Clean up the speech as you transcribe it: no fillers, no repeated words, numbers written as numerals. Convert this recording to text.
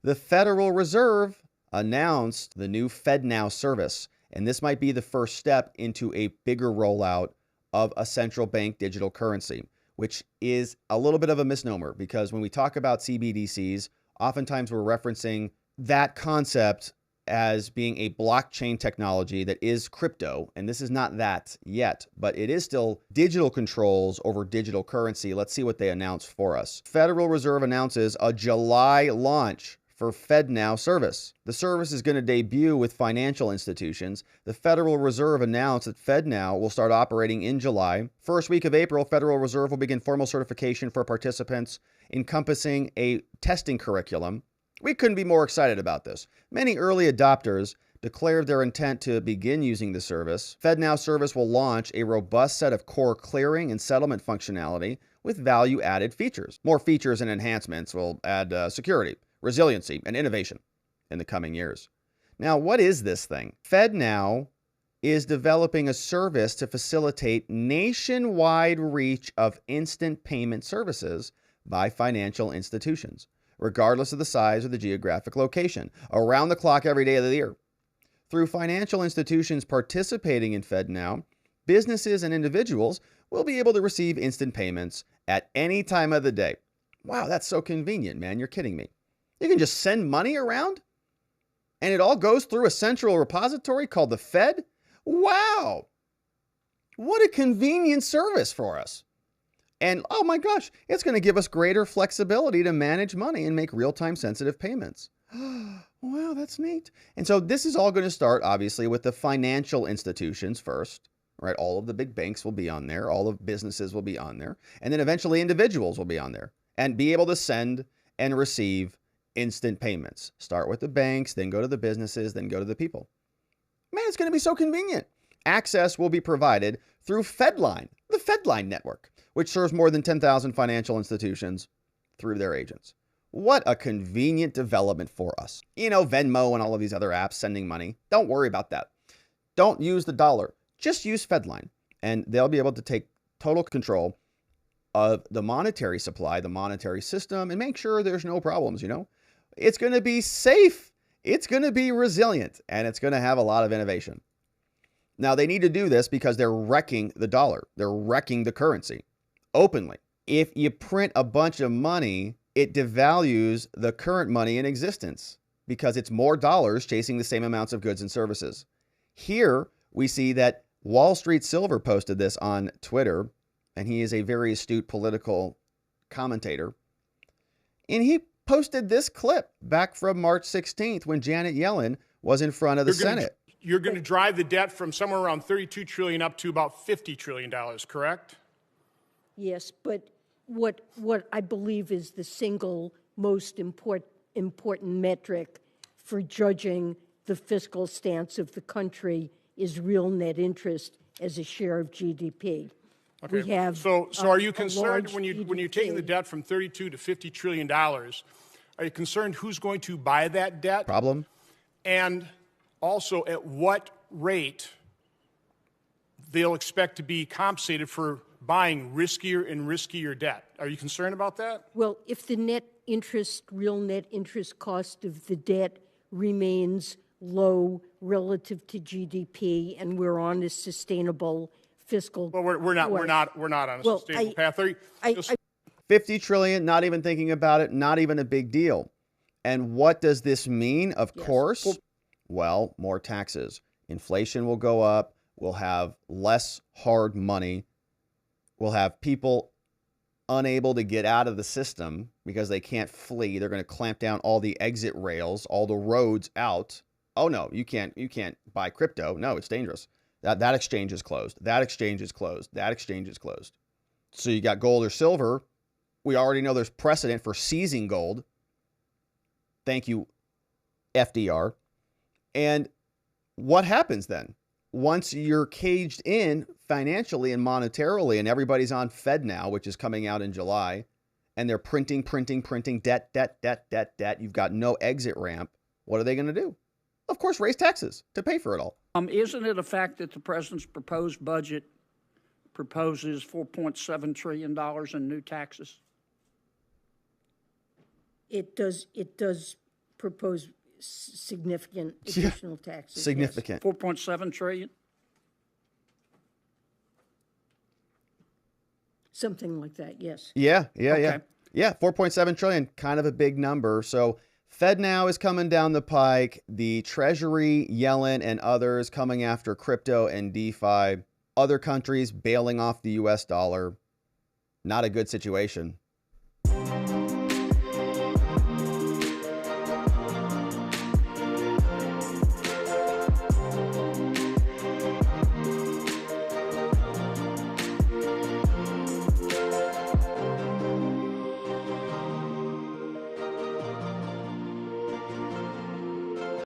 The Federal Reserve announced the new FedNow service, and this might be the first step into a bigger rollout of a central bank digital currency, which is a little bit of a misnomer because when we talk about CBDCs, oftentimes we're referencing that concept as being a blockchain technology that is crypto, and this is not that yet, but it is still digital controls over digital currency. Let's see what they announce for us. Federal Reserve announces a July launch for FedNow service. The service is going to debut with financial institutions. The Federal Reserve announced that FedNow will start operating in July. First week of April, Federal Reserve will begin formal certification for participants, encompassing a testing curriculum. We couldn't be more excited about this. Many early adopters declared their intent to begin using the service. FedNow service will launch a robust set of core clearing and settlement functionality with value-added features. More features and enhancements will add security, resiliency, and innovation in the coming years. Now, what is this thing? FedNow is developing a service to facilitate nationwide reach of instant payment services by financial institutions, regardless of the size or the geographic location, around the clock every day of the year. Through financial institutions participating in FedNow, businesses and individuals will be able to receive instant payments at any time of the day. Wow, that's so convenient, man. You're kidding me. You can just send money around and it all goes through a central repository called the Fed? Wow. What a convenient service for us. And oh my gosh, it's going to give us greater flexibility to manage money and make real-time sensitive payments. Wow, that's neat. And so this is all going to start, obviously, with the financial institutions first, right? All of the big banks will be on there. All of businesses will be on there. And then eventually individuals will be on there and be able to send and receive instant payments. Start with the banks, then go to the businesses, then go to the people. Man, it's going to be so convenient. Access will be provided through FedLine, the FedLine network, which serves more than 10,000 financial institutions through their agents. What a convenient development for us. You know, Venmo and all of these other apps sending money. Don't worry about that. Don't use the dollar. Just use FedLine, and they'll be able to take total control of the monetary supply, the monetary system, and make sure there's no problems, you know? It's going to be safe. It's going to be resilient, and it's going to have a lot of innovation. Now, they need to do this because they're wrecking the dollar. They're wrecking the currency openly. If you print a bunch of money, it devalues the current money in existence because it's more dollars chasing the same amounts of goods and services. Here, we see that Wall Street Silver posted this on Twitter, and he is a very astute political commentator. And he posted this clip back from March 16th when Janet Yellen was in front of the Senate. You're going to drive the debt from somewhere around $32 trillion up to about $50 trillion, correct? Yes, but what I believe is the single most important metric for judging the fiscal stance of the country is real net interest as a share of GDP. Okay. We have so are you concerned when GDP. you're taking the debt from $32 to $50 trillion? Are you concerned who's going to buy that debt? Problem? And also, at what rate they'll expect to be compensated for buying riskier and riskier debt. Are you concerned about that? Well, if the real net interest cost of the debt remains low relative to GDP, and we're on a sustainable fiscal. Well, we're not on a sustainable path. 50 trillion, not even thinking about it, not even a big deal. And what does this mean? Of course, well, more taxes. Inflation will go up. We'll have less hard money. We'll have people unable to get out of the system because they can't flee. They're going to clamp down all the exit rails, all the roads out. Oh no, you can't buy crypto. No, it's dangerous. That exchange is closed. That exchange is closed. That exchange is closed. So you got gold or silver. We already know there's precedent for seizing gold. Thank you, FDR. And what happens then? Once you're caged in financially and monetarily, and everybody's on FedNow, which is coming out in July, and they're printing debt. You've got no exit ramp. What are they going to do? Of course, raise taxes to pay for it all. Isn't it a fact that the president's proposed budget proposes $4.7 trillion in new taxes? It does propose significant additional taxes. yes. Significant. 4.7 trillion? Something like that, yes. Yeah. Okay. Yeah, 4.7 trillion, kind of a big number. So FedNow is coming down the pike. The Treasury, Yellen, and others coming after crypto and DeFi. Other countries bailing off the US dollar. Not a good situation.